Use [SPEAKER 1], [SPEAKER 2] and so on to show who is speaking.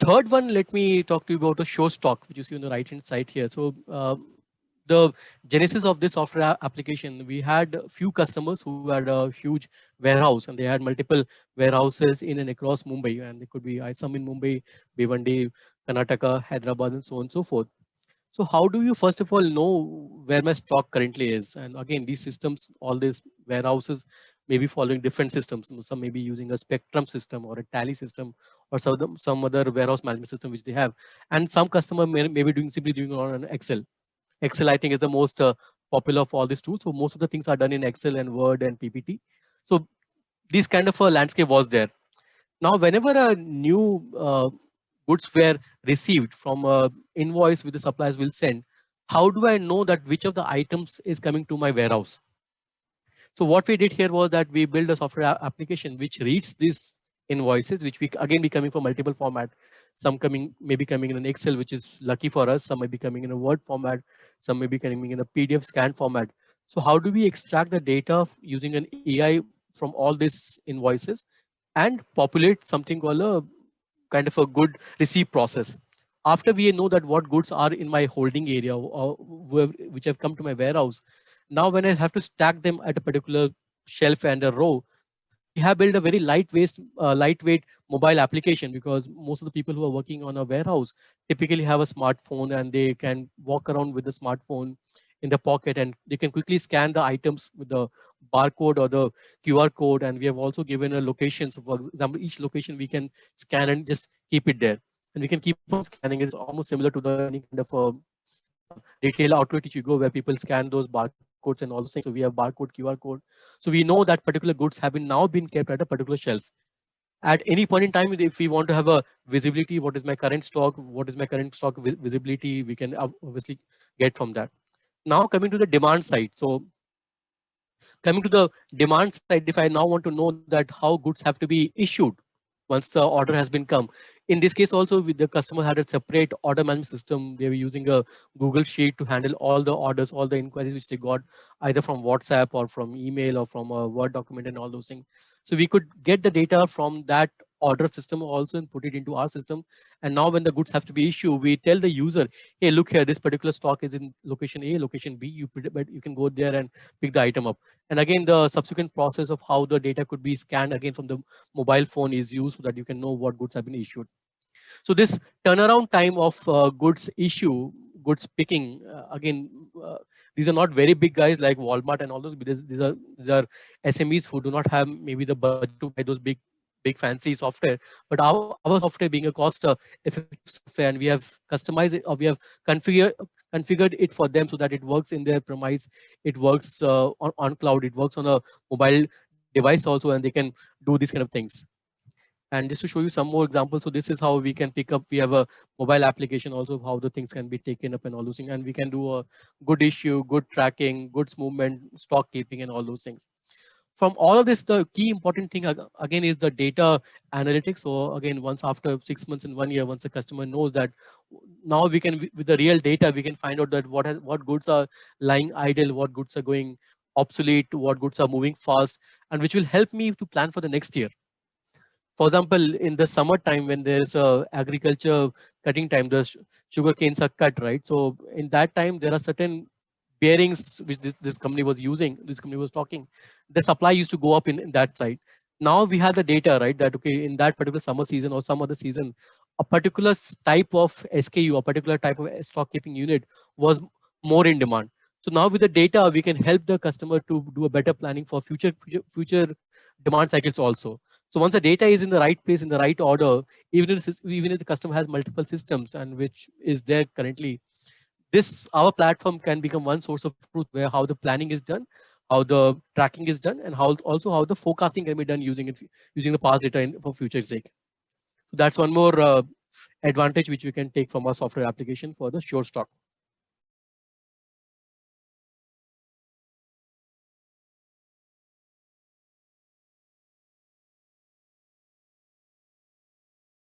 [SPEAKER 1] third one, let me talk to you about a show stock, which you see on the right hand side here. So the genesis of this software application, we had a few customers who had a huge warehouse and they had multiple warehouses in and across Mumbai, and they could be some in Mumbai, Bhiwandi, Karnataka, Hyderabad, and so on and so forth. So how do you first of all know where my stock currently is? And again, these systems, all these warehouses may be following different systems. Some may be using a Spectrum system or a Tally system or some other warehouse management system which they have. And some customer may be doing simply doing on an Excel. Excel, I think, is the most popular of all these tools. So most of the things are done in Excel and Word and PPT. So this kind of a landscape was there. Now, whenever a new goods were received from a invoice with the suppliers will send, how do I know that which of the items is coming to my warehouse? So what we did here was that we built a software application which reads these invoices, which we again be coming from multiple format. Some coming maybe coming in an Excel, which is lucky for us. Some may be coming in a Word format. Some may be coming in a PDF scan format. So how do we extract the data using an AI from all these invoices and populate something called a kind of a good receive process? After we know that what goods are in my holding area or which have come to my warehouse, now when I have to stack them at a particular shelf and a row, we have built a very lightweight mobile application, because most of the people who are working on a warehouse typically have a smartphone and they can walk around with the smartphone in the pocket and they can quickly scan the items with the barcode or the QR code. And we have also given a location. So for example, each location we can scan and just keep it there. And we can keep on scanning. It's almost similar to the any kind of retail outlet which you go where people scan those barcodes and all those things. So we have barcode, QR code. So we know that particular goods have been kept at a particular shelf. At any point in time, if we want to have a visibility, what is my current stock, what is my current stock visibility, we can obviously get from that. Now coming to the demand side. So coming to the demand side, if I now want to know that how goods have to be issued once the order has been come. In this case also, with the customer had a separate order management system. They were using a Google Sheet to handle all the orders, all the inquiries which they got either from WhatsApp or from email or from a Word document and all those things. So we could get the data from that order system also and put it into our system. And now when the goods have to be issued, we tell the user, hey, look here, this particular stock is in location A, location B. But you can go there and pick the item up. And again, the subsequent process of how the data could be scanned again from the mobile phone is used so that you can know what goods have been issued. So this turnaround time of goods issue, goods picking, again, these are not very big guys like Walmart and all those. Because these are SMEs who do not have maybe the budget to buy those big fancy software. But our software being a cost effective software, and we have customized it or we have configured it for them so that it works in their premise, it works on cloud, it works on a mobile device also, and they can do these kind of things. And just to show you some more examples, so this is how we can pick up. We have a mobile application also of how the things can be taken up and all those things. And we can do a good issue, good tracking, goods movement, stock keeping, and all those things. From all of this, the key important thing again is the data analytics. So again, once after 6 months and 1 year, once the customer knows that, now we can, with the real data, we can find out that what goods are lying idle, what goods are going obsolete, what goods are moving fast, and which will help me to plan for the next year. For example, in the summertime when there's a agriculture cutting time, the sugar canes are cut, right? So in that time, there are certain bearings which this company was using, this company was talking. The supply used to go up in that side. Now we have the data, right? That okay, in that particular summer season or some other season, a particular type of SKU, a particular type of stock keeping unit was more in demand. So now with the data, we can help the customer to do a better planning for future demand cycles also. So once the data is in the right place, in the right order, even if the customer has multiple systems and which is there currently, this our platform can become one source of truth where how the planning is done, how the tracking is done, and how also how the forecasting can be done using the past data for future sake. So that's one more advantage which we can take from our software application for the sure stock.